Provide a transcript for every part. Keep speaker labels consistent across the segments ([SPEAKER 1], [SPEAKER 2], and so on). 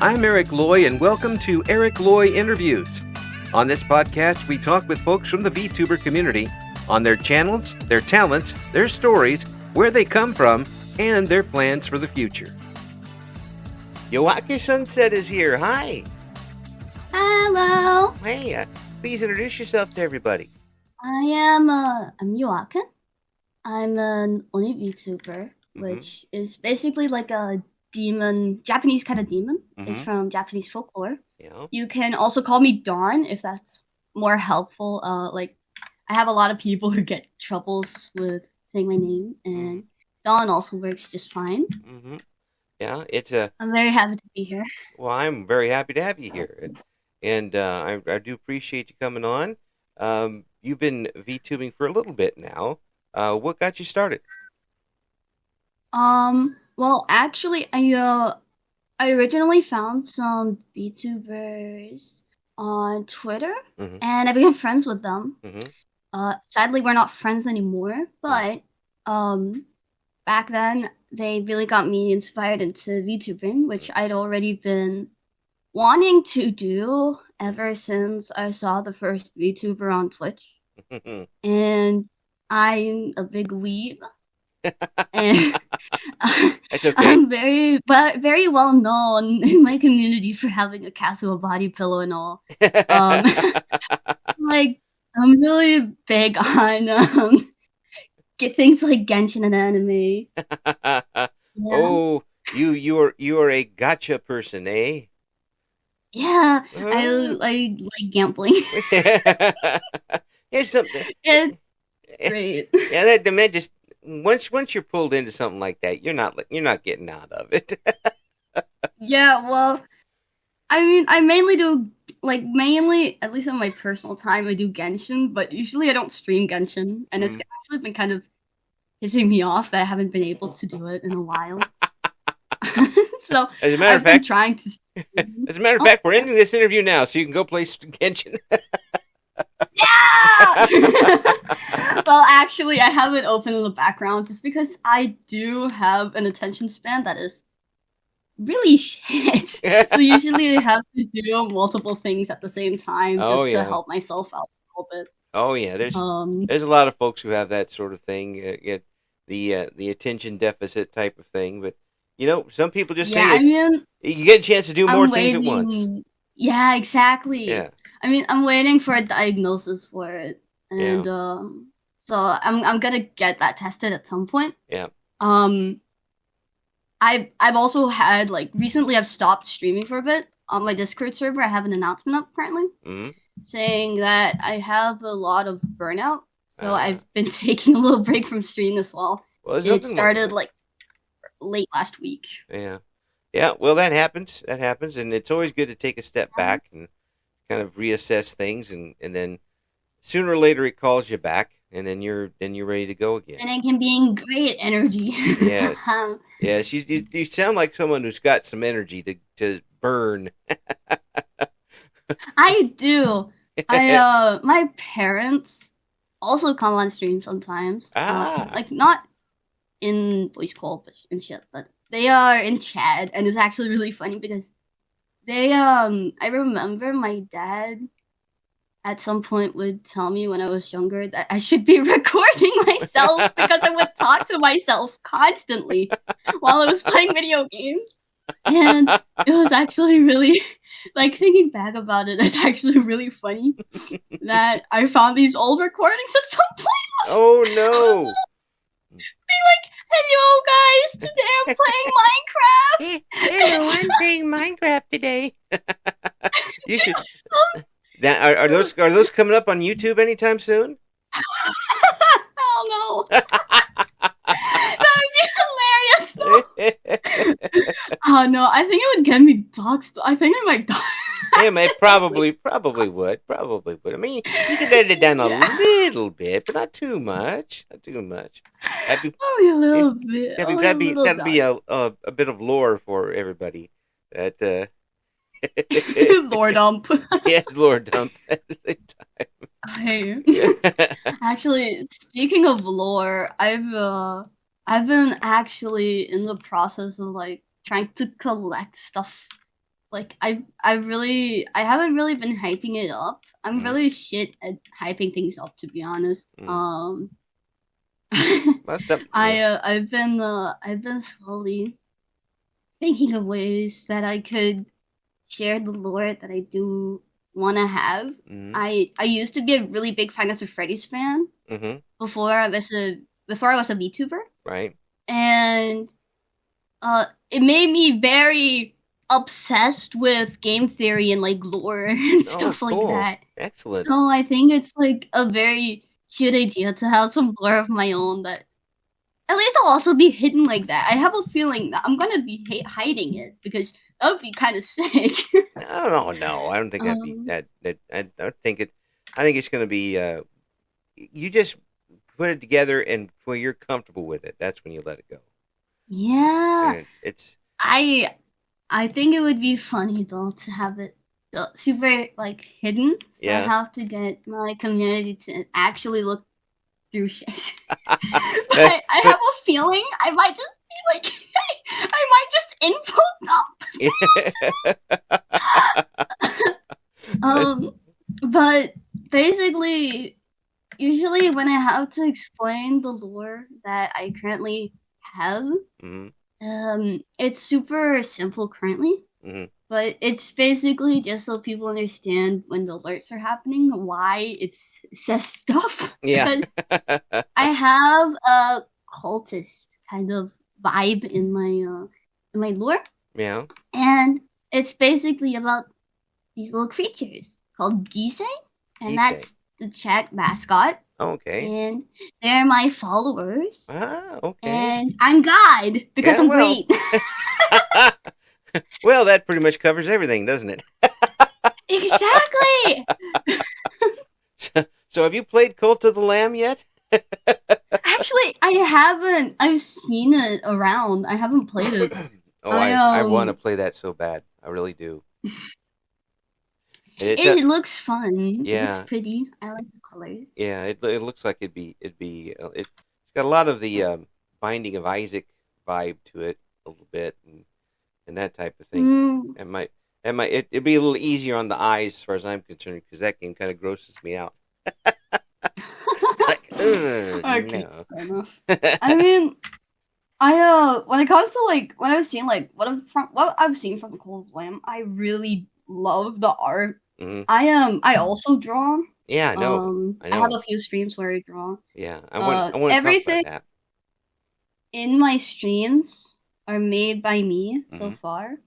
[SPEAKER 1] I'm Eric Loy, and welcome to Eric Loy Interviews. On this podcast, we talk with folks from the VTuber community on their channels, their talents, their stories, where they come from, and their plans for the future. Yoake.sunset is here. Hi.
[SPEAKER 2] Hello.
[SPEAKER 1] Hey, please introduce yourself to everybody.
[SPEAKER 2] I'm yoake. I'm an oni VTuber, which is basically like a demon, Japanese kind of demon. It's from Japanese folklore.
[SPEAKER 1] Yeah.
[SPEAKER 2] You can also call me Dawn if that's more helpful. I have a lot of people who get troubles with saying my name, and Dawn also works just fine.
[SPEAKER 1] Yeah,
[SPEAKER 2] I'm very happy to be here.
[SPEAKER 1] Well, I'm very happy to have you here, and I do appreciate you coming on. You've been VTubing for a little bit now. What got you started?
[SPEAKER 2] Well, actually, I originally found some VTubers on Twitter, and I became friends with them. Sadly, we're not friends anymore, but back then, they really got me inspired into VTubing, which I'd already been wanting to do ever since I saw the first VTuber on Twitch. And I'm a big weeb. And
[SPEAKER 1] That's okay.
[SPEAKER 2] I'm very well known in my community for having a casual body pillow and all. Like, I'm really big on get things like Genshin and anime. Yeah.
[SPEAKER 1] Oh, you are a gotcha person, eh?
[SPEAKER 2] Yeah, I like gambling.
[SPEAKER 1] Here's something.
[SPEAKER 2] It's great.
[SPEAKER 1] Yeah, that just once you're pulled into something like that, you're not getting out of it.
[SPEAKER 2] Yeah, well, I mean, I mainly do at least in my personal time, I do Genshin, but usually I don't stream Genshin, and it's actually been kind of pissing me off that I haven't been able to do it in a while. So
[SPEAKER 1] as a matter of fact,
[SPEAKER 2] trying to.
[SPEAKER 1] As a matter of fact, we're ending this interview now, so you can go play Genshin.
[SPEAKER 2] Yeah. Well, actually, I have it open in the background just because I do have an attention span that is really shit. So usually I have to do multiple things at the same time to help myself out a little bit.
[SPEAKER 1] Oh yeah, there's a lot of folks who have that sort of thing, the attention deficit type of thing. But you know, some people just say you get a chance to do more things at once.
[SPEAKER 2] Yeah, exactly.
[SPEAKER 1] Yeah.
[SPEAKER 2] I mean, I'm waiting for a diagnosis for it, and so I'm gonna get that tested at some point.
[SPEAKER 1] Yeah.
[SPEAKER 2] I've also had recently I've stopped streaming for a bit on my Discord server. I have an announcement up currently saying that I have a lot of burnout, so I've been taking a little break from streaming as well. It started late last week.
[SPEAKER 1] Yeah. Well, that happens, and it's always good to take a step back and kind of reassess things, and then sooner or later it calls you back, and then you're ready to go again.
[SPEAKER 2] And I can be in great energy.
[SPEAKER 1] Yes. Yes. You sound like someone who's got some energy to burn.
[SPEAKER 2] I do. My parents also come on stream sometimes. Not in voice call and shit, but they are in chat, and it's actually really funny because they I remember my dad at some point would tell me when I was younger that I should be recording myself because I would talk to myself constantly while I was playing video games. And it was actually really, thinking back about it, it's actually really funny that I found these old recordings at some point.
[SPEAKER 1] Oh no!
[SPEAKER 2] Be like, hello guys, today I'm playing Minecraft.
[SPEAKER 1] Hello, I'm playing Minecraft today. You should. Are those coming up on YouTube anytime soon?
[SPEAKER 2] Hell no. That would be hilarious. Oh no, I think it would get me doxxed. I think it might die.
[SPEAKER 1] Yeah, it probably would. I mean, you can edit it down a little bit, but not too much.
[SPEAKER 2] Only a little bit.
[SPEAKER 1] That'd be a bit of lore for everybody. That
[SPEAKER 2] lore dump.
[SPEAKER 1] Yes, lore dump at the same time.
[SPEAKER 2] Actually, speaking of lore, I've been actually in the process of trying to collect stuff like I haven't really been hyping it up. I'm really shit at hyping things up, to be honest. I've been slowly thinking of ways that I could share the lore that I do want to have. I used to be a really big Five Nights at Freddy's fan before I was a VTuber,
[SPEAKER 1] right?
[SPEAKER 2] And it made me very obsessed with game theory and like lore and stuff like that.
[SPEAKER 1] Excellent.
[SPEAKER 2] So I think it's like a very cute idea to have some lore of my own that at least I'll also be hidden like that. I have a feeling that I'm gonna be hiding it because that would be kind of sick.
[SPEAKER 1] No, I don't think that'd be that. I think it's gonna be. You just put it together, and when you're comfortable with it, that's when you let it go.
[SPEAKER 2] Yeah,
[SPEAKER 1] it's.
[SPEAKER 2] I think it would be funny though to have it super like hidden. So I have to get my community to actually look through shit. But I have a feeling I might just be like, I might just info dump. But basically, usually when I have to explain the lore that I currently have, it's super simple currently. But it's basically just so people understand when the alerts are happening, why it says stuff.
[SPEAKER 1] Yeah.
[SPEAKER 2] Because I have a cultist kind of vibe in my lore.
[SPEAKER 1] Yeah.
[SPEAKER 2] And it's basically about these little creatures called Gisei. And that's the chat mascot.
[SPEAKER 1] Okay.
[SPEAKER 2] And they're my followers.
[SPEAKER 1] Ah, okay.
[SPEAKER 2] And I'm God because I'm great.
[SPEAKER 1] Well, that pretty much covers everything, doesn't it?
[SPEAKER 2] Exactly.
[SPEAKER 1] So have you played Cult of the Lamb yet?
[SPEAKER 2] Actually, I haven't. I've seen it around. I haven't played it.
[SPEAKER 1] I want to play that so bad. I really do.
[SPEAKER 2] It looks fun.
[SPEAKER 1] Yeah.
[SPEAKER 2] It's pretty. I like the colors.
[SPEAKER 1] Yeah, it looks like it's got a lot of the Binding of Isaac vibe to it a little bit and that type of thing. It'd be a little easier on the eyes as far as I'm concerned because that game kind of grosses me out. Like,
[SPEAKER 2] okay,
[SPEAKER 1] no.
[SPEAKER 2] fair enough. I mean, when it comes to like what I've seen, like what I've seen from the Cult of the Lamb, I really love the art. I also draw.
[SPEAKER 1] Yeah, I know.
[SPEAKER 2] I have a few streams where I draw.
[SPEAKER 1] Yeah, I want to
[SPEAKER 2] everything
[SPEAKER 1] talk about that.
[SPEAKER 2] In my streams are made by me so far.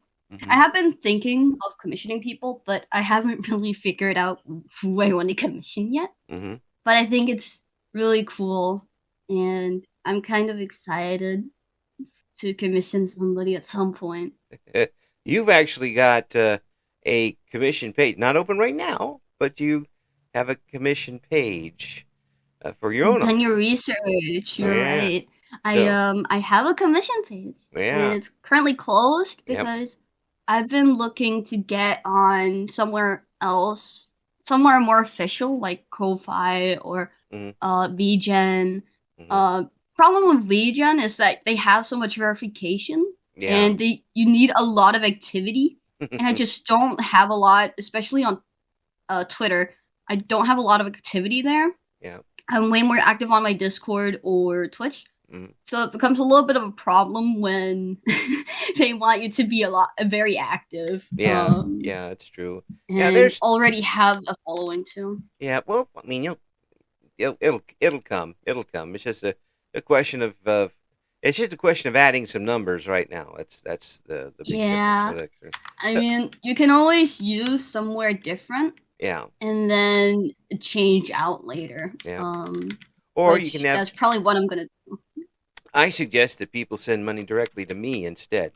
[SPEAKER 2] I have been thinking of commissioning people, but I haven't really figured out who I want to commission yet. But I think it's really cool, and I'm kind of excited to commission somebody at some point.
[SPEAKER 1] You've actually got a commission page, not open right now, but you have a commission page for your own.
[SPEAKER 2] Done your research. You're right. I have a commission page.
[SPEAKER 1] Yeah.
[SPEAKER 2] And it's currently closed because I've been looking to get on somewhere else, somewhere more official like Ko-Fi or VGen. Problem with VGen is that they have so much verification and you need a lot of activity. And I just don't have a lot, especially on Twitter. I don't have a lot of activity there.
[SPEAKER 1] Yeah.
[SPEAKER 2] I'm way more active on my Discord or Twitch. So it becomes a little bit of a problem when they want you to be very active.
[SPEAKER 1] Yeah, yeah, it's true.
[SPEAKER 2] And already have a following too.
[SPEAKER 1] Yeah, well, I mean, it'll come. It's just a question of it's just a question of adding some numbers right now. That's the big difference.
[SPEAKER 2] I mean, you can always use somewhere different.
[SPEAKER 1] Yeah.
[SPEAKER 2] And then change out later.
[SPEAKER 1] Yeah. Or you can have.
[SPEAKER 2] That's probably what I'm gonna do.
[SPEAKER 1] I suggest that people send money directly to me instead.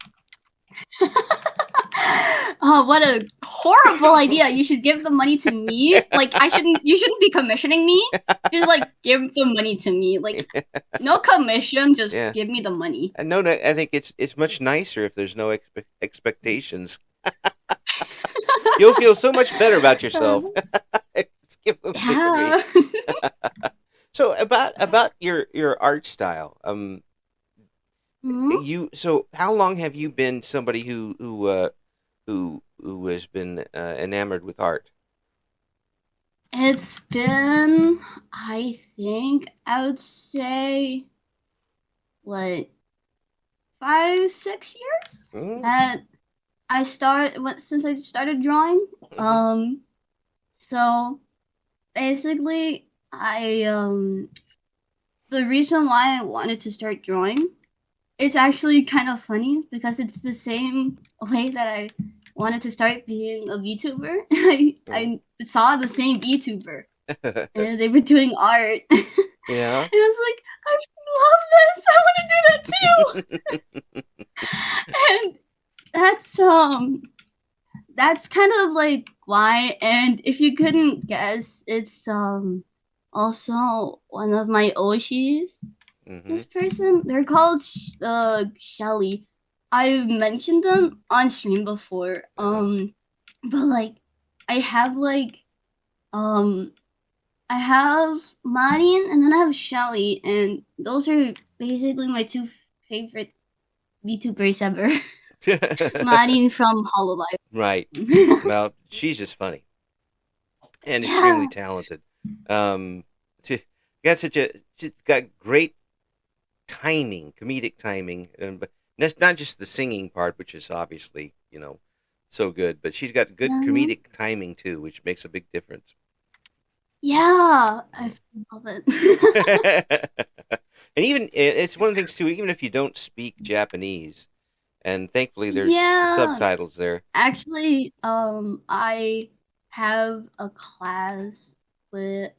[SPEAKER 2] Oh, what a horrible idea! You should give the money to me. Like you shouldn't be commissioning me. Just like give the money to me. Like no commission, just give me the money.
[SPEAKER 1] No, I think it's much nicer if there's no expectations. You'll feel so much better about yourself. Just give them to me. So about your art style, so how long have you been somebody who who has been enamored with art?
[SPEAKER 2] It's been, I think, I would say, what, 5, 6 years that since I started drawing. So basically, the reason why I wanted to start drawing, it's actually kind of funny because it's the same way that I wanted to start being a VTuber. I saw the same VTuber and they were doing art.
[SPEAKER 1] Yeah.
[SPEAKER 2] And I was like, I love this. I want to do that too. And that's kind of like why. And if you couldn't guess, it's also one of my Oshis.
[SPEAKER 1] Mm-hmm.
[SPEAKER 2] This person, they're called Shelly. I've mentioned them on stream before. But like, I have I have Marin and then I have Shelly, and those are basically my two favorite VTubers ever. Marin from Hololive.
[SPEAKER 1] Right. Well, she's just funny and extremely talented. She got great timing, comedic timing, but that's not just the singing part, which is obviously so good, but she's got good comedic timing too, which makes a big difference.
[SPEAKER 2] Yeah, I love it.
[SPEAKER 1] And even it's one of the things too. Even if you don't speak Japanese, and thankfully there's subtitles there.
[SPEAKER 2] Actually, I have a class with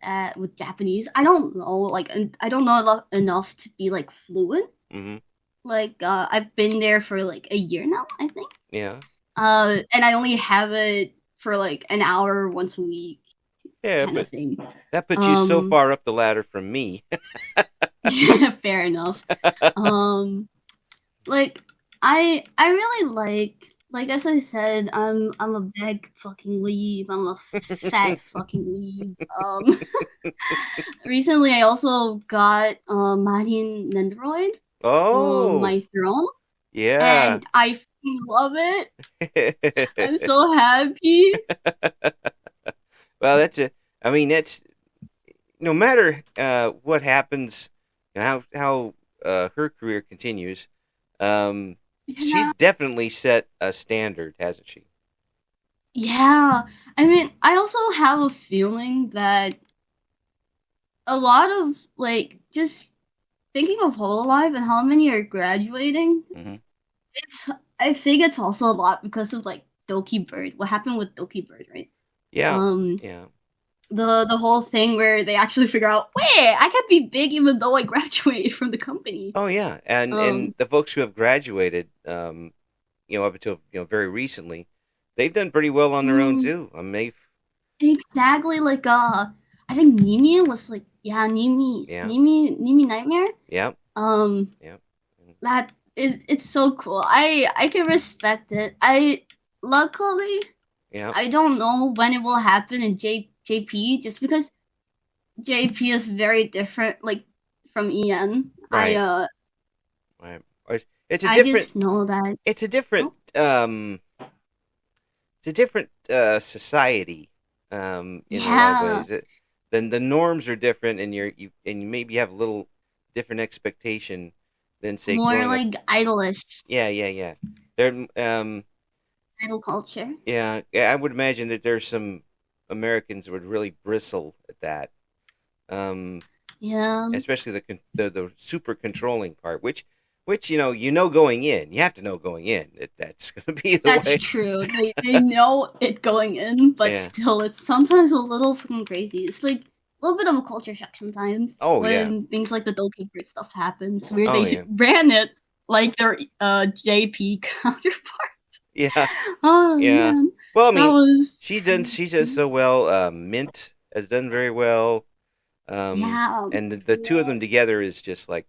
[SPEAKER 2] Japanese. I don't know, I don't know enough to be like fluent.
[SPEAKER 1] Mm-hmm.
[SPEAKER 2] Like I've been there for like a year now, I think.
[SPEAKER 1] Yeah.
[SPEAKER 2] And I only have it for like an hour once a week.
[SPEAKER 1] Yeah, kind of thing. That puts you so far up the ladder from me.
[SPEAKER 2] Yeah, fair enough. Like I really like as I said, I'm a big fucking weeb. I'm a fat fucking weeb. Recently I also got Marin Nendoroid.
[SPEAKER 1] Oh,
[SPEAKER 2] my throne.
[SPEAKER 1] Yeah.
[SPEAKER 2] And I love it. I'm so happy.
[SPEAKER 1] Well, that's no matter what happens and how her career continues, she's definitely set a standard, hasn't she?
[SPEAKER 2] Yeah. I mean, I also have a feeling that a lot of, like, just thinking of Hololive and how many are graduating, I think it's also a lot because of, like, Doki Bird. What happened with Doki Bird, right?
[SPEAKER 1] Yeah. Yeah.
[SPEAKER 2] The whole thing where they actually figure out, wait, I can be big even though I graduated from the company.
[SPEAKER 1] Oh yeah, and the folks who have graduated, up until very recently, they've done pretty well on their own too.
[SPEAKER 2] Exactly, like I think Nimi was like Nimi Nightmare.
[SPEAKER 1] Yeah.
[SPEAKER 2] That it's so cool. I can respect it. Luckily, I don't know when it will happen in JP, just because JP is very different, like from EN.
[SPEAKER 1] Right. It's a
[SPEAKER 2] different. I just know that
[SPEAKER 1] it's a different society in a lot of ways. Then the norms are different, and you maybe have a little different expectation than say
[SPEAKER 2] more like idolish.
[SPEAKER 1] Yeah. They're
[SPEAKER 2] idol culture.
[SPEAKER 1] Yeah, I would imagine that there's some Americans that would really bristle at that.
[SPEAKER 2] Yeah.
[SPEAKER 1] Especially the super controlling part, which going in. You have to know going in that that's going to be the way.
[SPEAKER 2] That's true. They know it going in, but still, it's sometimes a little fucking crazy. It's like a little bit of a culture shock sometimes. When things like the Doki Bird stuff happens, where they ran it like their JP counterpart.
[SPEAKER 1] Yeah.
[SPEAKER 2] Oh yeah. Man.
[SPEAKER 1] Well, I mean, she's done so well. Mint has done very well. And the two of them together is just like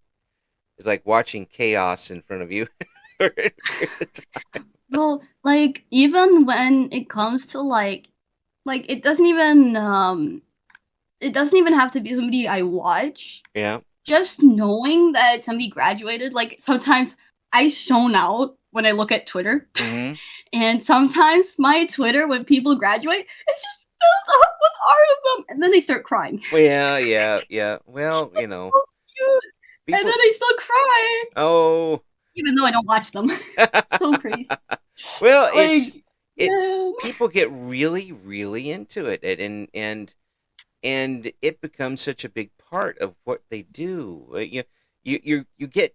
[SPEAKER 1] watching chaos in front of you.
[SPEAKER 2] Well, like even when it comes to like it doesn't even have to be somebody I watch.
[SPEAKER 1] Yeah.
[SPEAKER 2] Just knowing that somebody graduated, like sometimes I zone out when I look at Twitter.
[SPEAKER 1] Mm-hmm.
[SPEAKER 2] And sometimes my Twitter, when people graduate, it's just filled up with art of them, and then they start crying.
[SPEAKER 1] Well, yeah. Well,
[SPEAKER 2] It's so cute. And then they still cry.
[SPEAKER 1] Oh.
[SPEAKER 2] Even though I don't watch them. It's so crazy.
[SPEAKER 1] Well,
[SPEAKER 2] like,
[SPEAKER 1] people get really, really into it, and it becomes such a big part of what they do. You get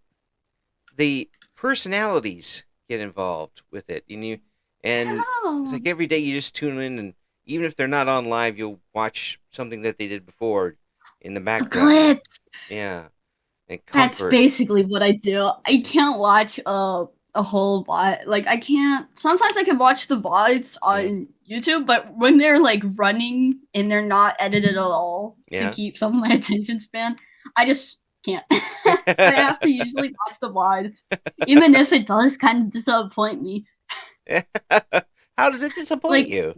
[SPEAKER 1] the personalities get involved with it, and it's like every day you just tune in, and even if they're not on live, you'll watch something that they did before in the background.
[SPEAKER 2] Clips.
[SPEAKER 1] Yeah. And
[SPEAKER 2] that's basically what I do. I can't watch a whole VOD. Like, I can't. Sometimes I can watch the VODs on YouTube, but when they're like running and they're not edited at all to keep some of my attention span, I just can't. So I have to usually watch the VODs, even if it does kind of disappoint me.
[SPEAKER 1] How does it disappoint you?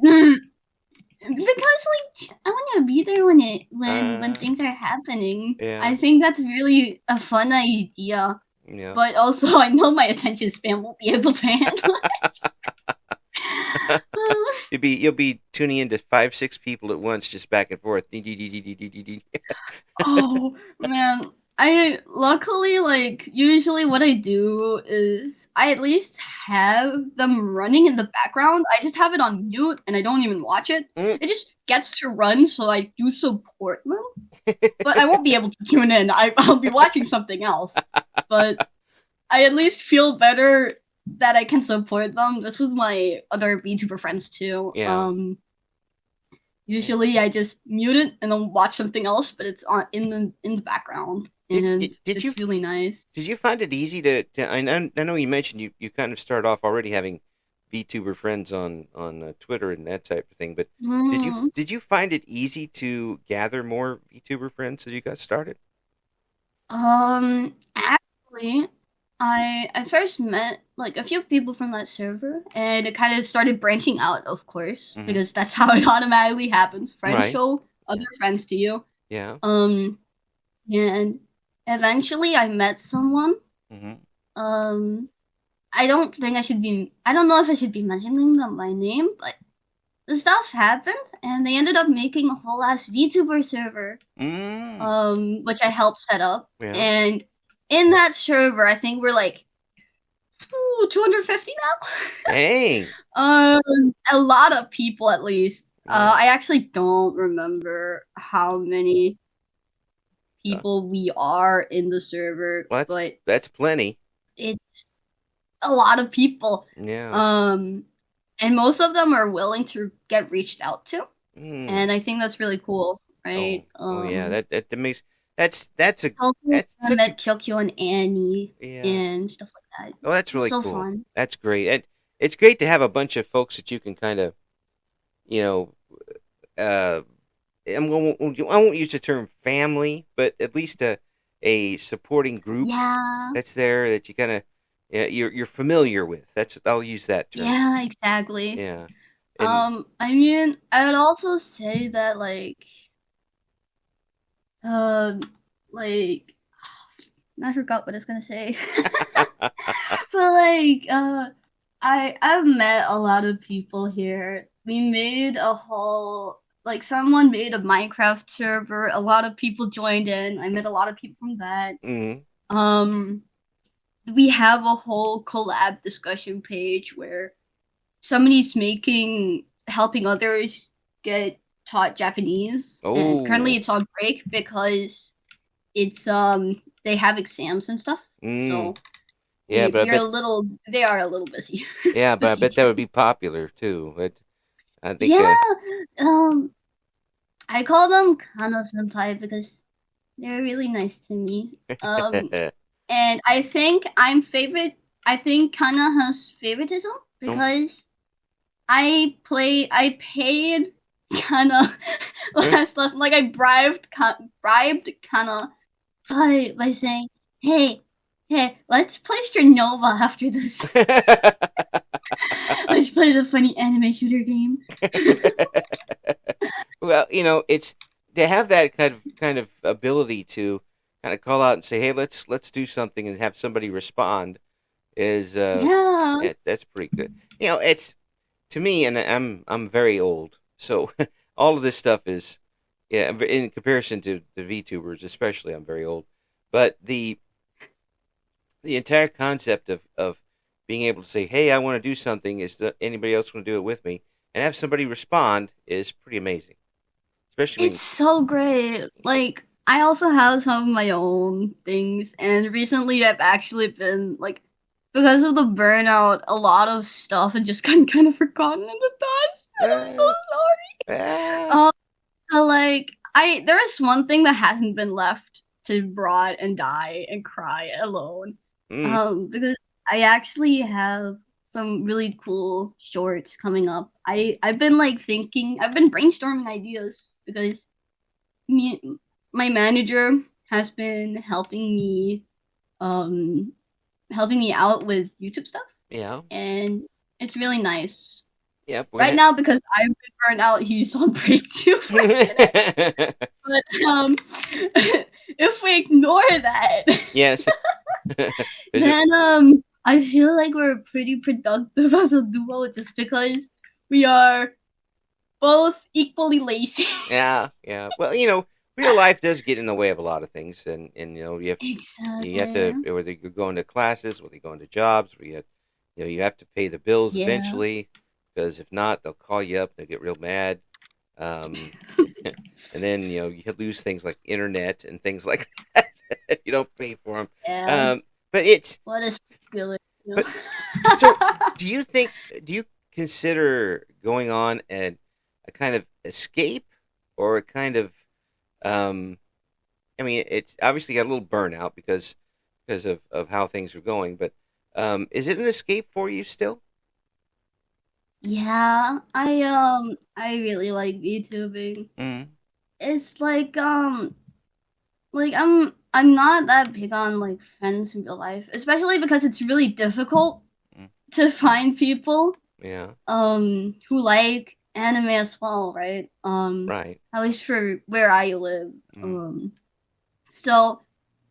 [SPEAKER 2] Because like I want to be there when things are happening.
[SPEAKER 1] Yeah.
[SPEAKER 2] I think that's really a fun idea.
[SPEAKER 1] Yeah.
[SPEAKER 2] But also I know my attention span won't be able to handle it.
[SPEAKER 1] You'll be tuning into 5-6 people at once, just back and forth.
[SPEAKER 2] Oh man. I luckily, like, usually what I do is I at least have them running in the background. I just have it on mute and I don't even watch it. It just gets to run, so I do support them. But I won't be able to tune in. I'll be watching something else. But I at least feel better that I can support them. This was my other VTuber friends too.
[SPEAKER 1] Yeah.
[SPEAKER 2] Usually I just mute it and then watch something else, but it's on in the background. And it's really nice.
[SPEAKER 1] Did you find it easy to I know you mentioned you kind of started off already having VTuber friends on Twitter and that type of thing, but did you find it easy to gather more VTuber friends as you got started?
[SPEAKER 2] Actually, I first met like a few people from that server, and it kind of started branching out, of course, because that's how it automatically happens. Friends show other friends to you.
[SPEAKER 1] Yeah.
[SPEAKER 2] And eventually I met someone. I don't know if I should be mentioning them by name, but the stuff happened, and they ended up making a whole ass VTuber server, which I helped set up.
[SPEAKER 1] Yeah.
[SPEAKER 2] And in that server, I think we're like 250 now.
[SPEAKER 1] Dang.
[SPEAKER 2] A lot of people, at least. I actually don't remember how many people we are in the server, but
[SPEAKER 1] that's plenty.
[SPEAKER 2] It's a lot of people.
[SPEAKER 1] Yeah.
[SPEAKER 2] And most of them are willing to get reached out to, and I think that's really cool, right?
[SPEAKER 1] Yeah, that makes that's
[SPEAKER 2] I met Chokyo and Annie and stuff like that.
[SPEAKER 1] Oh, that's really
[SPEAKER 2] so
[SPEAKER 1] cool.
[SPEAKER 2] Fun.
[SPEAKER 1] That's great. It's great to have a bunch of folks that you can kind of, I won't use the term family, but at least a supporting group that's there that you kind of you're familiar with. I'll use that term.
[SPEAKER 2] Yeah, exactly.
[SPEAKER 1] Yeah.
[SPEAKER 2] I mean, I would also say that I forgot what I was gonna say. But I've met a lot of people here. We made a whole someone made a Minecraft server. A lot of people joined in. I met a lot of people from that. We have a whole collab discussion page where somebody's helping others get taught Japanese. And currently it's on break because it's they have exams and stuff. So
[SPEAKER 1] yeah, but
[SPEAKER 2] they are a little busy.
[SPEAKER 1] Yeah, but I bet that would be popular too. I think
[SPEAKER 2] I call them Kana senpai because they're really nice to me. And I think Kana has favoritism because I paid Kana last lesson. I bribed Kana by saying, hey, let's play Stranova after this. Let's play the funny anime shooter game.
[SPEAKER 1] Well, it's to have that kind of ability to kind of call out and say, hey, let's do something and have somebody respond. is
[SPEAKER 2] Yeah.
[SPEAKER 1] that's pretty good. It's to me, and I'm very old, so all of this stuff is in comparison to the VTubers, especially, I'm very old. But the entire concept of being able to say, "Hey, I want to do something," is that anybody else want to do it with me, and have somebody respond is pretty amazing. Especially
[SPEAKER 2] It's so great. Like, I also have some of my own things, and recently I've actually been, like, because of the burnout, a lot of stuff had just gotten kind of forgotten in the dust, and I'm so sorry.
[SPEAKER 1] ah,
[SPEAKER 2] So, like, there is one thing that hasn't been left to rot and die and cry alone.
[SPEAKER 1] mm,
[SPEAKER 2] Because I actually have some really cool shorts coming up. I've been like thinking, I've been brainstorming ideas because me my manager has been um helping me out with YouTube stuff,
[SPEAKER 1] yeah,
[SPEAKER 2] and it's really nice.
[SPEAKER 1] yeah.
[SPEAKER 2] Right now, because I've been burnt out, he's on break too for a minute. But if we ignore that,
[SPEAKER 1] Yes.
[SPEAKER 2] then I feel like we're pretty productive as a duo just because we are both equally lazy.
[SPEAKER 1] Yeah, yeah. Well, real life does get in the way of a lot of things, and you have
[SPEAKER 2] Exactly.
[SPEAKER 1] to, whether you're going to classes, whether you're going to jobs, where you have to pay the bills
[SPEAKER 2] Yeah.
[SPEAKER 1] eventually, because if not, they'll call you up, they'll get real mad, um, and then you lose things like internet and things like that if you don't pay for them.
[SPEAKER 2] Yeah.
[SPEAKER 1] But it's
[SPEAKER 2] What a feeling.
[SPEAKER 1] but so do you consider going on a kind of escape or a kind of um I mean, it's obviously got a little burnout because of how things are going, but is it an escape for you still?
[SPEAKER 2] Yeah, I really like VTubing.
[SPEAKER 1] Mm,
[SPEAKER 2] It's like I'm not that big on like friends in real life, especially because it's really difficult
[SPEAKER 1] mm,
[SPEAKER 2] to find people
[SPEAKER 1] yeah,
[SPEAKER 2] who like anime as well, right?
[SPEAKER 1] right.
[SPEAKER 2] At least for where I live.
[SPEAKER 1] Mm,
[SPEAKER 2] So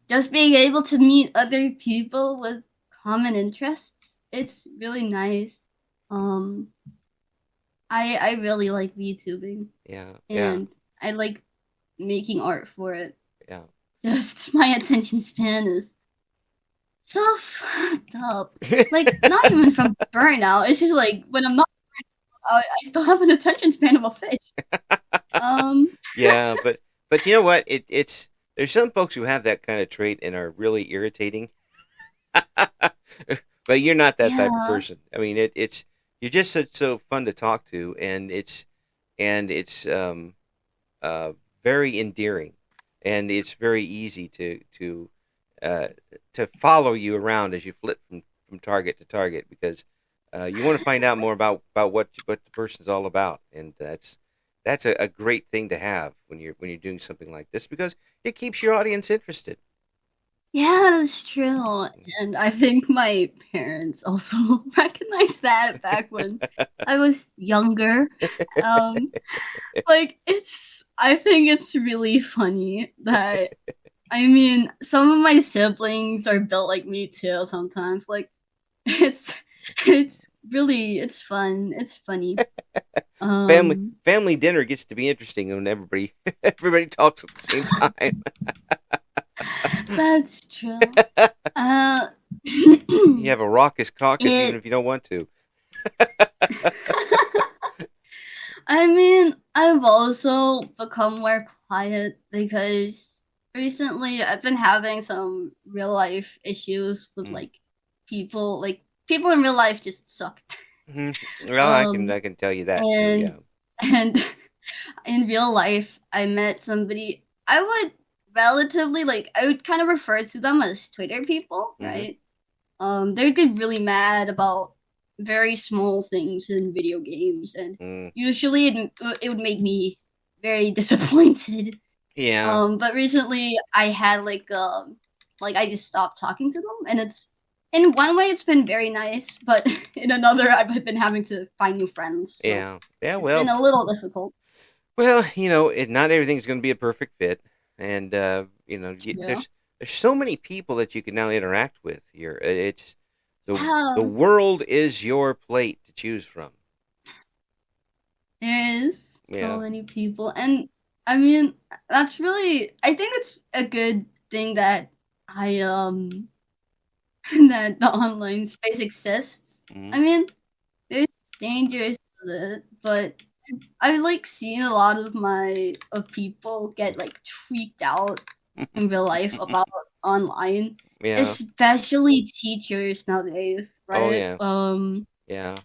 [SPEAKER 2] just being able to meet other people with common interests, it's really nice. Um I really like VTubing,
[SPEAKER 1] yeah, yeah,
[SPEAKER 2] and I like making art for it.
[SPEAKER 1] yeah.
[SPEAKER 2] Just my attention span is so fucked up. Like, not even from burnout. It's just like when I'm not, I still have an attention span of a fish. Um,
[SPEAKER 1] Yeah, but you know what? It's there's some folks who have that kind of trait and are really irritating. But you're not that type of
[SPEAKER 2] yeah,
[SPEAKER 1] person. I mean, it's you're just so fun to talk to, and it's uh, very endearing, and it's very easy uh, to follow you around as you flip from target to target because you want to find out more about what the person's all about, and that's a great thing to have when you're doing something like this because it keeps your audience interested.
[SPEAKER 2] yeah, that's true. And I think my parents also recognized that back when I was younger. Um, like I think it's really funny that I mean, some of my siblings are built like me too sometimes. Like it's it's fun. It's funny.
[SPEAKER 1] family
[SPEAKER 2] Um
[SPEAKER 1] family dinner gets to be interesting when everybody talks at the same time.
[SPEAKER 2] that's true. Uh
[SPEAKER 1] You have a raucous caucus even
[SPEAKER 2] it
[SPEAKER 1] if you don't want to.
[SPEAKER 2] I mean, I've also become more quiet because recently I've been having some real life issues with
[SPEAKER 1] Mm.
[SPEAKER 2] like people in real life just suck.
[SPEAKER 1] Mhm. Well, I can
[SPEAKER 2] Um
[SPEAKER 1] I can tell you that too.
[SPEAKER 2] and
[SPEAKER 1] Yeah.
[SPEAKER 2] and in real life I met somebody I would relatively like I would kind of refer to them as Twitter people,
[SPEAKER 1] Hmm.
[SPEAKER 2] right? They get really mad about very small things in video games, and
[SPEAKER 1] Mm.
[SPEAKER 2] usually it would make me very disappointed.
[SPEAKER 1] Yeah.
[SPEAKER 2] But recently I had like I just stopped talking to them, and it's in one way it's been very nice, but in another I've been having to find new friends, so
[SPEAKER 1] Yeah. Yeah.
[SPEAKER 2] it's been a little difficult.
[SPEAKER 1] Not everything's going to be a perfect fit, and
[SPEAKER 2] Yeah,
[SPEAKER 1] there's so many people that you can now interact with here. It's The world is your plate to choose from.
[SPEAKER 2] There is so many people, and I mean that's really. I think it's a good thing that that the online space exists.
[SPEAKER 1] Mhm.
[SPEAKER 2] I mean, there's dangers with it, but I like seeing a lot of people get like freaked out in real life about online,
[SPEAKER 1] Yeah.
[SPEAKER 2] especially teachers nowadays, right?
[SPEAKER 1] Oh yeah.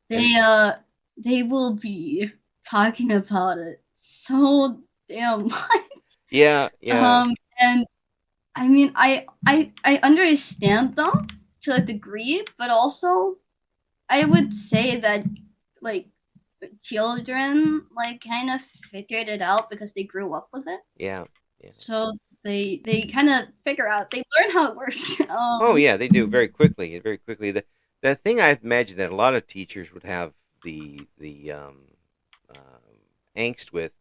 [SPEAKER 1] Yeah.
[SPEAKER 2] They will be talking about it so damn much.
[SPEAKER 1] Yeah.
[SPEAKER 2] And I mean, I understand them to a degree, but also I would say that like children like kind of figured it out because they grew up with it.
[SPEAKER 1] Yeah.
[SPEAKER 2] So they kind of figure out, they learn how it works.
[SPEAKER 1] Oh yeah, they do very quickly. Very quickly. The thing I imagine that a lot of teachers would have the angst with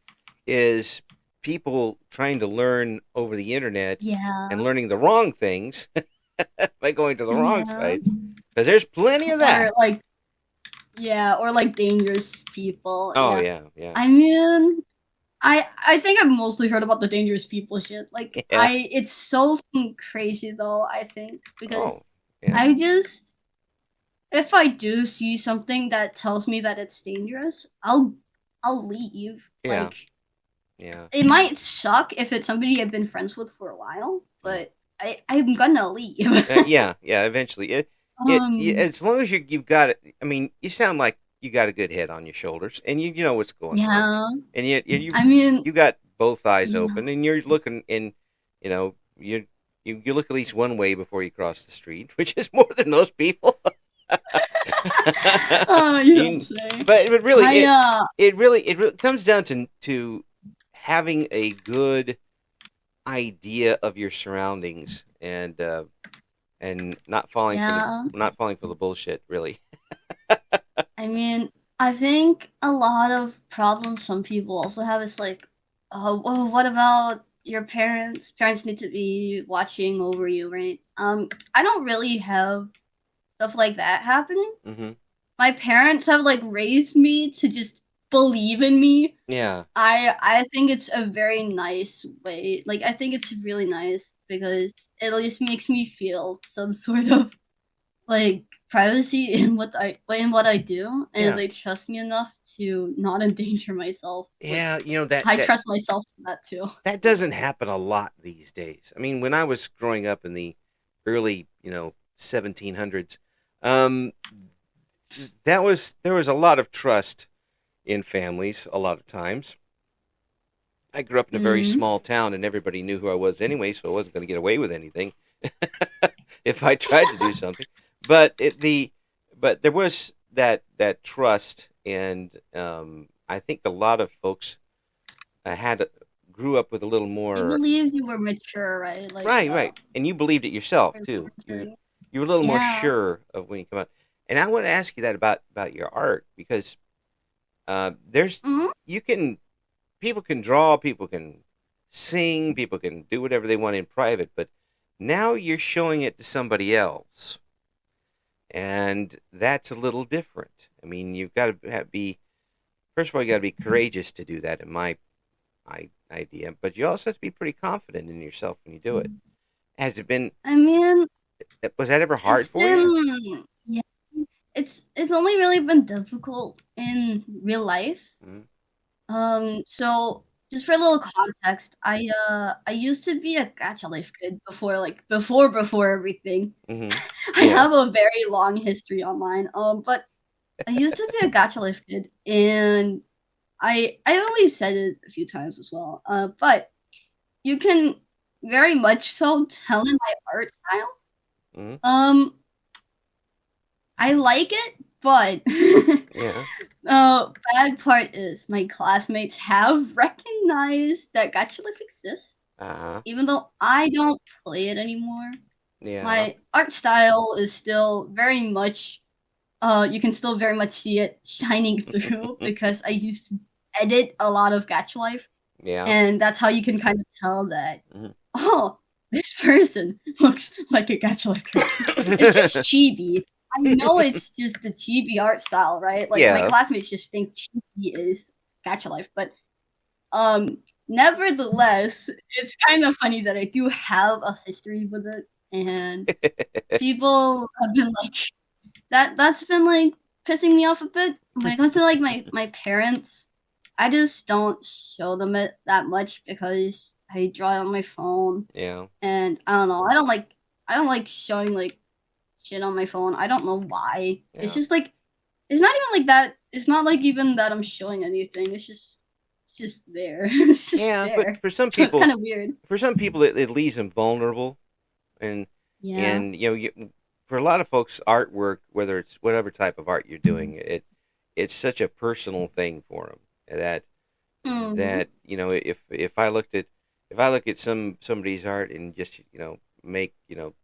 [SPEAKER 1] is people trying to learn over the internet and learning the wrong things by going to the wrong sites, because there's plenty of that.
[SPEAKER 2] Or like dangerous people.
[SPEAKER 1] Oh yeah.
[SPEAKER 2] I mean, I think I've mostly heard about the dangerous people shit. Like it's so crazy though. I think because I just, if I do see something that tells me that it's dangerous, I'll leave.
[SPEAKER 1] Yeah.
[SPEAKER 2] It might suck if it's somebody I've been friends with for a while, but I'm gonna leave.
[SPEAKER 1] Yeah. Eventually, as long as you've got it. I mean, you sound like you got a good head on your shoulders, and you know what's going on. And you got both eyes open, and you're looking, and you look at least one way before you cross the street, which is more than most people.
[SPEAKER 2] You don't say.
[SPEAKER 1] But really, it really comes down to having a good idea of your surroundings and not falling for the bullshit, really.
[SPEAKER 2] I mean, I think a lot of problems some people also have is like, well, what about your parents? Parents need to be watching over you, right? I don't really have stuff like that happening.
[SPEAKER 1] Mm-hmm.
[SPEAKER 2] My parents have like raised me to just believe in me.
[SPEAKER 1] Yeah.
[SPEAKER 2] I think it's a very nice way. Like, I think it's really nice because it at least makes me feel some sort of like privacy in what I do, and they trust me enough to not endanger myself.
[SPEAKER 1] Yeah,
[SPEAKER 2] I trust myself for that too.
[SPEAKER 1] That doesn't happen a lot these days. I mean, when I was growing up in the early 1700s, there was a lot of trust in families a lot of times. I grew up in a very small town, and everybody knew who I was anyway, so I wasn't going to get away with anything if I tried to do something. But there was that trust, and I think a lot of folks grew up with a little more.
[SPEAKER 2] You believed you were mature, right? Like,
[SPEAKER 1] right, and you believed it yourself too. You were a little more sure of when you come out. And I want to ask you that about your art, because people can draw, people can sing, people can do whatever they want in private, but now you're showing it to somebody else, and that's a little different. I mean, you've got to first of all, you got to be courageous to do that, in my idea, but you also have to be pretty confident in yourself when you do it. Has it been?
[SPEAKER 2] I mean,
[SPEAKER 1] was that ever hard for you?
[SPEAKER 2] Yeah, it's only really been difficult in real life.
[SPEAKER 1] Mm-hmm.
[SPEAKER 2] So just for a little context, I used to be a gacha life kid before everything.
[SPEAKER 1] Mm-hmm.
[SPEAKER 2] I have a very long history online. But I used to be a gacha life kid, and I only said it a few times as well. But you can very much so tell in my art style.
[SPEAKER 1] Mm-hmm.
[SPEAKER 2] I like it, but bad part is my classmates have recognized that gacha life exists, even though I don't play it anymore.
[SPEAKER 1] Yeah,
[SPEAKER 2] my art style is still very much. You can still very much see it shining through because I used to edit a lot of gacha life.
[SPEAKER 1] Yeah,
[SPEAKER 2] and that's how you can kind of tell that.
[SPEAKER 1] Mm-hmm.
[SPEAKER 2] Oh, this person looks like a Gacha Life character. It's just chibi. I know it's just the chibi art style, right? Like my classmates just think chibi is Gacha Life, but nevertheless, it's kind of funny that I do have a history with it, and people have been like that's been like pissing me off a bit. When it comes to like my parents, I just don't show them it that much because I draw it on my phone.
[SPEAKER 1] Yeah.
[SPEAKER 2] And I don't know. I don't like showing like shit on my phone. I don't know why. Yeah. It's just like it's not even like that. It's not like even that I'm showing anything. It's just there. It's just there.
[SPEAKER 1] But for some people,
[SPEAKER 2] it's kind of weird.
[SPEAKER 1] For some people, it leaves them vulnerable, and for a lot of folks, artwork, whether it's whatever type of art you're doing, it's such a personal thing for them that if I look at somebody's art and just make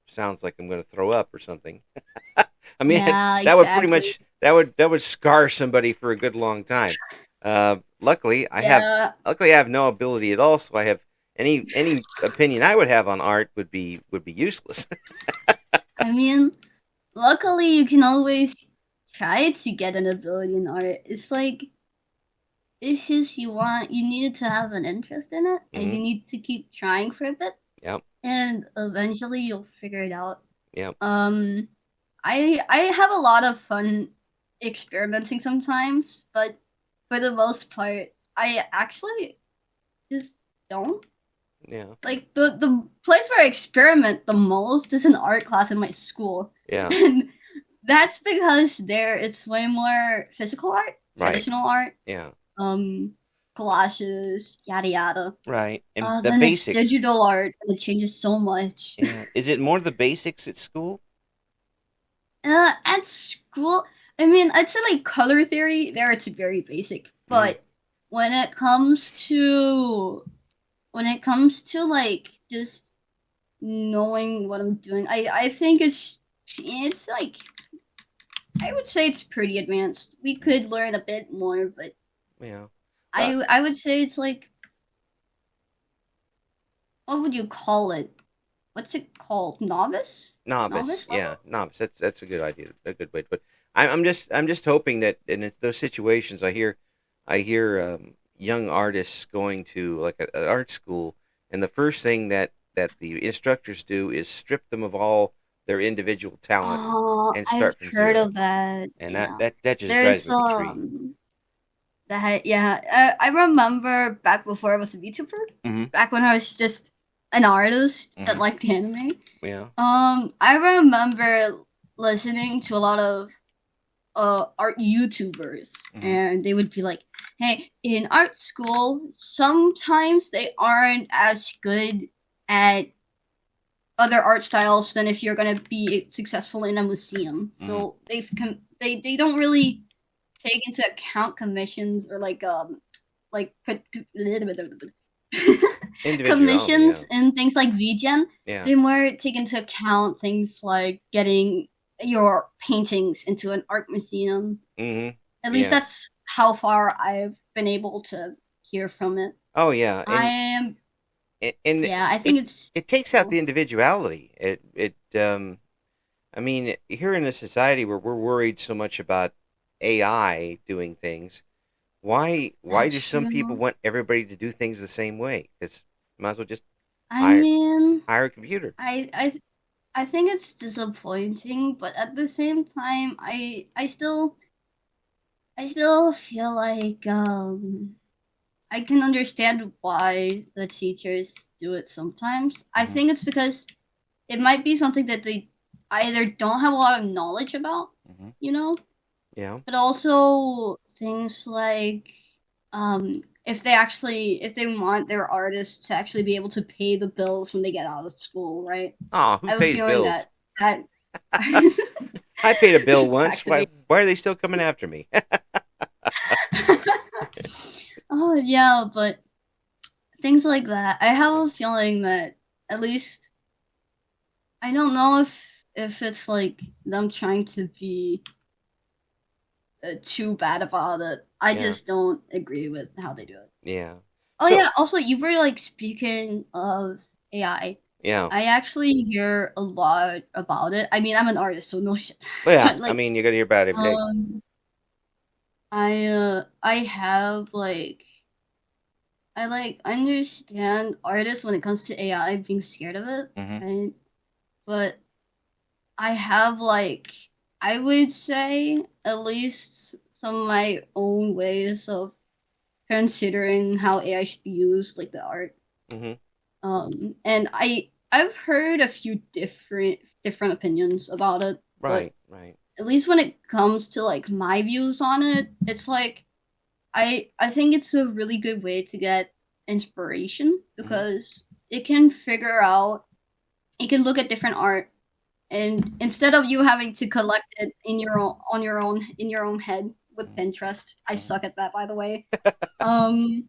[SPEAKER 1] sounds like I'm going to throw up or something. I mean, that would pretty much that would scar somebody for a good long time. Luckily, I have no ability at all, so I have any opinion I would have on art would be useless.
[SPEAKER 2] I mean, luckily you can always try to get an ability in art. It's just you need to have an interest in it, and you need to keep trying for a bit.
[SPEAKER 1] Yep.
[SPEAKER 2] And eventually you'll figure it out.
[SPEAKER 1] Yep.
[SPEAKER 2] I have a lot of fun experimenting sometimes, but for the most part, I actually just don't.
[SPEAKER 1] Yeah.
[SPEAKER 2] Like the place where I experiment the most is an art class in my school.
[SPEAKER 1] Yeah.
[SPEAKER 2] And that's because there it's way more physical art, traditional art.
[SPEAKER 1] Yeah.
[SPEAKER 2] Collages, yada yada.
[SPEAKER 1] Right. And the
[SPEAKER 2] then
[SPEAKER 1] basics.
[SPEAKER 2] It's digital art, and it changes so much.
[SPEAKER 1] Yeah. Is it more the basics at school?
[SPEAKER 2] At school, I mean, I'd say like color theory, there it's very basic. But when it comes to like just knowing what I'm doing, I think it's like I would say it's pretty advanced. We could learn a bit more, but
[SPEAKER 1] yeah.
[SPEAKER 2] I would say it's like, what would you call it? What's it called? Novice?
[SPEAKER 1] Novice. Yeah, novice. That's a good idea. A good way to put it. I'm just hoping that in those situations I hear young artists going to like an art school, and the first thing that the instructors do is strip them of all their individual talent and start from zero.
[SPEAKER 2] I've heard of that.
[SPEAKER 1] And that just drives me up the tree.
[SPEAKER 2] I remember back before I was a VTuber, back when I was just an artist that liked anime.
[SPEAKER 1] Yeah.
[SPEAKER 2] I remember listening to a lot of art YouTubers, and they would be like, "Hey, in art school, sometimes they aren't as good at other art styles than if you're gonna be successful in a museum. So they don't really take into account commissions or commissions and things like VGen.
[SPEAKER 1] Yeah.
[SPEAKER 2] They more take into account things like getting your paintings into an art museum. At least that's how far I've been able to hear from it.
[SPEAKER 1] Oh yeah.
[SPEAKER 2] I think
[SPEAKER 1] it takes out the individuality. I mean, here in a society where we're worried so much about AI doing things, why do some people want everybody to do things the same way? Because you might as well just hire a computer.
[SPEAKER 2] I think it's disappointing, but at the same time, I still feel like I can understand why the teachers do it sometimes. I think it's because it might be something that they either don't have a lot of knowledge about,
[SPEAKER 1] Yeah.
[SPEAKER 2] But also things like if they want their artists to actually be able to pay the bills when they get out of school, right?
[SPEAKER 1] Oh, who pays bills?
[SPEAKER 2] That
[SPEAKER 1] I paid a bill once. Why are they still coming after me?
[SPEAKER 2] Oh yeah, but things like that. I have a feeling that at least I don't know if it's like them trying to be too bad about it. I just don't agree with how they do it.
[SPEAKER 1] Yeah.
[SPEAKER 2] Oh yeah. Also, you were like speaking of AI.
[SPEAKER 1] Yeah.
[SPEAKER 2] I actually hear a lot about it. I mean, I'm an artist, so no shit.
[SPEAKER 1] Well, yeah.
[SPEAKER 2] But
[SPEAKER 1] I
[SPEAKER 2] like,
[SPEAKER 1] mean, you're gonna hear about it every day.
[SPEAKER 2] I have I understand artists when it comes to AI being scared of it,
[SPEAKER 1] Mm-hmm.
[SPEAKER 2] right? But I have I would say at least some of my own ways of considering how AI should be used, like the art.
[SPEAKER 1] Mm-hmm.
[SPEAKER 2] And I've heard a few different opinions about it, but
[SPEAKER 1] Right. Right.
[SPEAKER 2] at least when it comes to like my views on it, it's like I think it's a really good way to get inspiration
[SPEAKER 1] Mm-hmm.
[SPEAKER 2] because it can figure out it can look at different art and instead of you having to collect it in your own on your own in your own head with Pinterest, I
[SPEAKER 1] Mm-hmm.
[SPEAKER 2] suck at that by the way. Um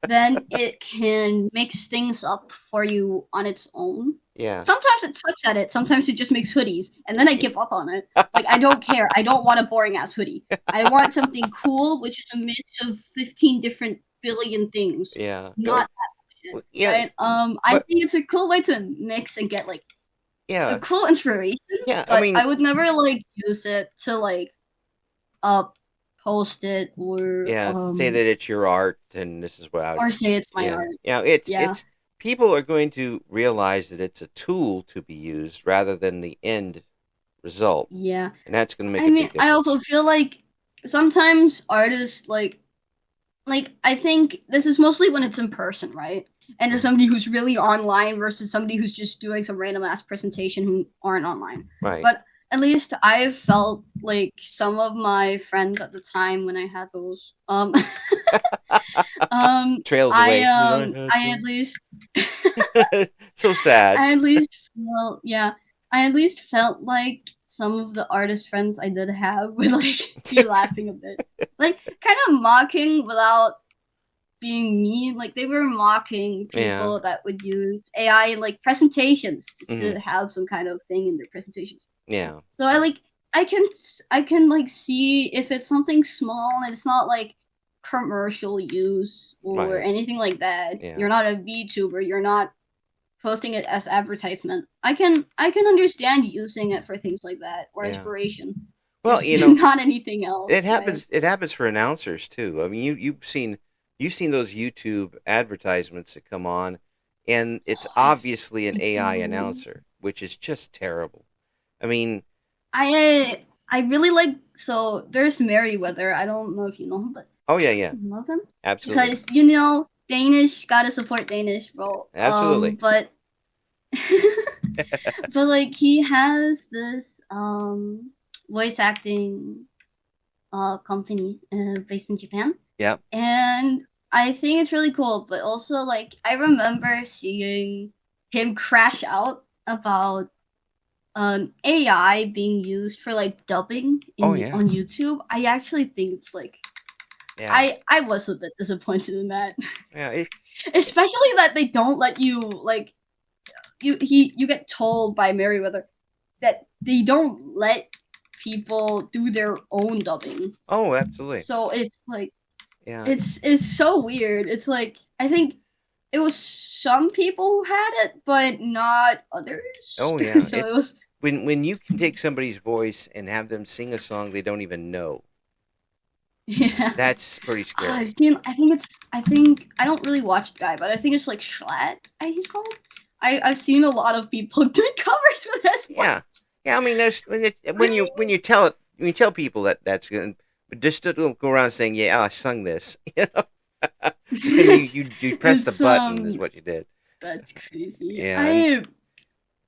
[SPEAKER 2] then it can mix things up for you on its own.
[SPEAKER 1] Yeah.
[SPEAKER 2] Sometimes it sucks at it. Sometimes it just makes hoodies, and then I give up on it. Like I don't care. I don't want a boring ass hoodie. I want something cool, which is a mix of 15 different billion things.
[SPEAKER 1] Yeah.
[SPEAKER 2] Not that shit,
[SPEAKER 1] Yeah.
[SPEAKER 2] right? I
[SPEAKER 1] But
[SPEAKER 2] think it's a cool way to mix and get like a
[SPEAKER 1] yeah.
[SPEAKER 2] cool inspiration,
[SPEAKER 1] Yeah. I
[SPEAKER 2] but
[SPEAKER 1] mean,
[SPEAKER 2] I would never like use it to like uh post it
[SPEAKER 1] yeah. Say that it's your art, and this is what I.
[SPEAKER 2] or say it's my
[SPEAKER 1] Yeah.
[SPEAKER 2] art.
[SPEAKER 1] Yeah. It's
[SPEAKER 2] Yeah.
[SPEAKER 1] it's people are going to realize that it's a tool to be used rather than the end result,
[SPEAKER 2] Yeah.
[SPEAKER 1] and that's going to make
[SPEAKER 2] I
[SPEAKER 1] a
[SPEAKER 2] mean,
[SPEAKER 1] big
[SPEAKER 2] I
[SPEAKER 1] difference.
[SPEAKER 2] also feel like sometimes artists like I think this is mostly when it's in person, right? And there's
[SPEAKER 1] Mhm.
[SPEAKER 2] somebody who's really online versus somebody who's just doing some random ass presentation who aren't online.
[SPEAKER 1] Right.
[SPEAKER 2] But at least I felt like some of my friends at the time when I had those
[SPEAKER 1] Trails away. When I had
[SPEAKER 2] I at
[SPEAKER 1] them.
[SPEAKER 2] least
[SPEAKER 1] So sad.
[SPEAKER 2] I at least felt yeah, I at least felt like some of the artist friends I did have would like be laughing a bit. Like kind of mocking without being mean. Like they were mocking
[SPEAKER 1] Yeah.
[SPEAKER 2] people that would use AI in like presentations just
[SPEAKER 1] Hmm.
[SPEAKER 2] to have some kind of thing in their presentations.
[SPEAKER 1] Yeah.
[SPEAKER 2] So I can like see if it's something small and it's not like commercial use or
[SPEAKER 1] Right.
[SPEAKER 2] anything like that.
[SPEAKER 1] Yeah.
[SPEAKER 2] You're not a VTuber, you're not posting it as advertisement. I can understand using it for things like that or
[SPEAKER 1] Yeah.
[SPEAKER 2] inspiration.
[SPEAKER 1] Well,
[SPEAKER 2] Just
[SPEAKER 1] you know,
[SPEAKER 2] not anything
[SPEAKER 1] it
[SPEAKER 2] else, right?
[SPEAKER 1] happens. It happens for announcers too. I mean, you've seen those YouTube advertisements that come on, and it's obviously an
[SPEAKER 2] I
[SPEAKER 1] AI
[SPEAKER 2] do.
[SPEAKER 1] announcer, which is just terrible. I mean,
[SPEAKER 2] I really like so there's Merryweather. I don't know if you know him, but
[SPEAKER 1] oh yeah,
[SPEAKER 2] I
[SPEAKER 1] yeah,
[SPEAKER 2] love him
[SPEAKER 1] absolutely,
[SPEAKER 2] because you know Danish gotta support Danish, bro.
[SPEAKER 1] absolutely.
[SPEAKER 2] But but like he has this voice acting company based in Japan,
[SPEAKER 1] Yeah.
[SPEAKER 2] and I think it's really cool. But also like I remember seeing him crash out about AI being used for like dubbing
[SPEAKER 1] Oh
[SPEAKER 2] in
[SPEAKER 1] yeah.
[SPEAKER 2] on YouTube. I actually think it's like
[SPEAKER 1] Yeah.
[SPEAKER 2] I was a bit disappointed in that,
[SPEAKER 1] Yeah.
[SPEAKER 2] especially that they don't let you like you get told by Merriweather that they don't let people do their own dubbing.
[SPEAKER 1] Oh, absolutely.
[SPEAKER 2] So it's like
[SPEAKER 1] Yeah.
[SPEAKER 2] it's so weird. It's like I think it was some people who had it, but not others.
[SPEAKER 1] Oh yeah.
[SPEAKER 2] So
[SPEAKER 1] It's
[SPEAKER 2] it was
[SPEAKER 1] when you can take somebody's voice and have them sing a song they don't even know.
[SPEAKER 2] yeah.
[SPEAKER 1] That's pretty
[SPEAKER 2] I've
[SPEAKER 1] scary.
[SPEAKER 2] seen. I think it's. I think I don't really watch the guy, but I think it's like Schlatt. He's called. I've seen a lot of people doing covers with his
[SPEAKER 1] Yeah.
[SPEAKER 2] voice.
[SPEAKER 1] Yeah. I mean, there's when you tell it when you tell people that that's good, but just don't go around saying, "Yeah, I sung this." You know, when you press the
[SPEAKER 2] it's
[SPEAKER 1] button is what you did.
[SPEAKER 2] that's crazy.
[SPEAKER 1] Yeah,
[SPEAKER 2] I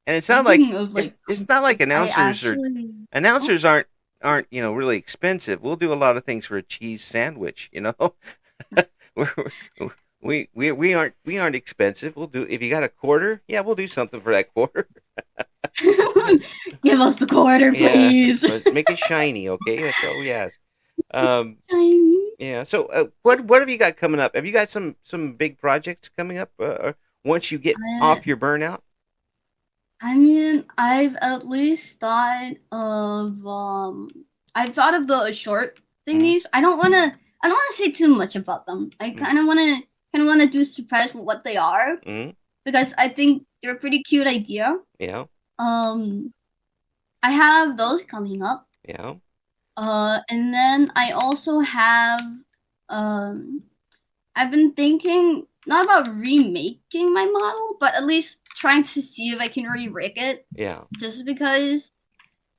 [SPEAKER 1] and it's not like
[SPEAKER 2] Speaking of like
[SPEAKER 1] it's not like
[SPEAKER 2] I
[SPEAKER 1] announcers are
[SPEAKER 2] actually oh
[SPEAKER 1] announcers aren't really expensive. We'll do a lot of things for a cheese sandwich. We're, we aren't expensive. We'll do if you got a quarter, yeah, we'll do something for that quarter.
[SPEAKER 2] give us the quarter,
[SPEAKER 1] Yeah,
[SPEAKER 2] please.
[SPEAKER 1] but make it shiny, okay? That's all we ask. Um, yeah. So, what have you got coming up? Have you got some big projects coming up? Once you get
[SPEAKER 2] I,
[SPEAKER 1] off your burnout?
[SPEAKER 2] I mean, I've thought of the short
[SPEAKER 1] Mm-hmm.
[SPEAKER 2] thingies. I don't wanna say too much about them. I
[SPEAKER 1] Mm-hmm.
[SPEAKER 2] kinda wanna do surprise what they are.
[SPEAKER 1] Mm-hmm.
[SPEAKER 2] because I think they're a pretty cute idea.
[SPEAKER 1] Yeah.
[SPEAKER 2] I have those coming up.
[SPEAKER 1] Yeah.
[SPEAKER 2] And then I also have I've been thinking not about remaking my model, but at least trying to see if I can re-rig it.
[SPEAKER 1] Yeah.
[SPEAKER 2] Just because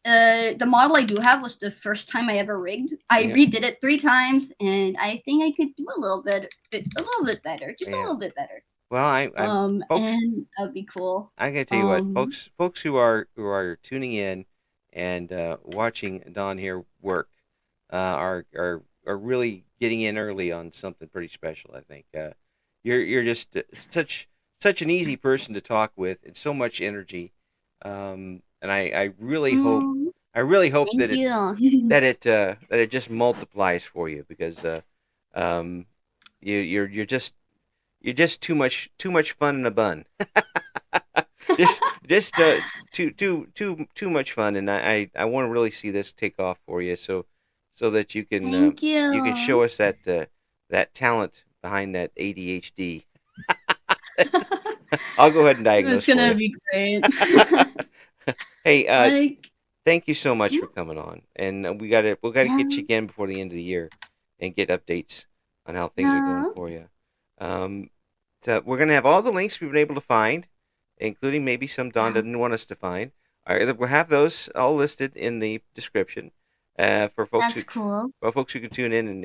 [SPEAKER 2] the model I do have was the first time I ever rigged. I redid it 3 times, and I think I could do a little bit better, just a little bit better.
[SPEAKER 1] Well, folks,
[SPEAKER 2] and that'd be cool.
[SPEAKER 1] I gotta tell you what, folks who are tuning in and watching Don here work are really getting in early on something pretty special. I think you're just such an easy person to talk with, and so much energy. And I really hope that it just multiplies for you, because you're just too much fun in a bun. just too much fun, and I want to really see this take off for you, so that you can show us that talent behind that ADHD. I'll go ahead and diagnose.
[SPEAKER 2] It's gonna be great.
[SPEAKER 1] Hey, thank you so much for coming on, and we gotta get you again before the end of the year and get updates on how things are going for you. So we're gonna have all the links we've been able to find, including maybe some Don didn't want us to find. We'll have those all listed in the description for folks. For folks who can tune in,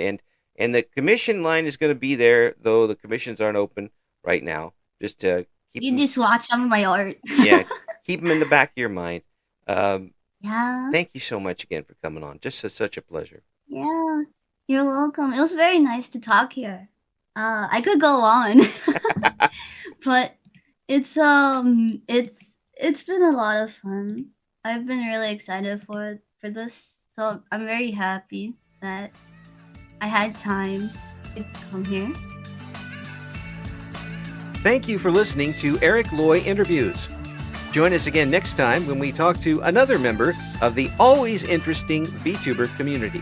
[SPEAKER 1] and the commission line is going to be there, though the commissions aren't open right now. Just
[SPEAKER 2] just watch some of my art.
[SPEAKER 1] Yeah, keep them in the back of your mind.
[SPEAKER 2] Yeah.
[SPEAKER 1] Thank you so much again for coming on. Just such a pleasure.
[SPEAKER 2] Yeah, you're welcome. It was very nice to talk here. I could go on, but it's been a lot of fun. I've been really excited for this, so I'm very happy that I had time to come here.
[SPEAKER 1] Thank you for listening to Eric Loy Interviews. Join us again next time when we talk to another member of the always interesting VTuber community.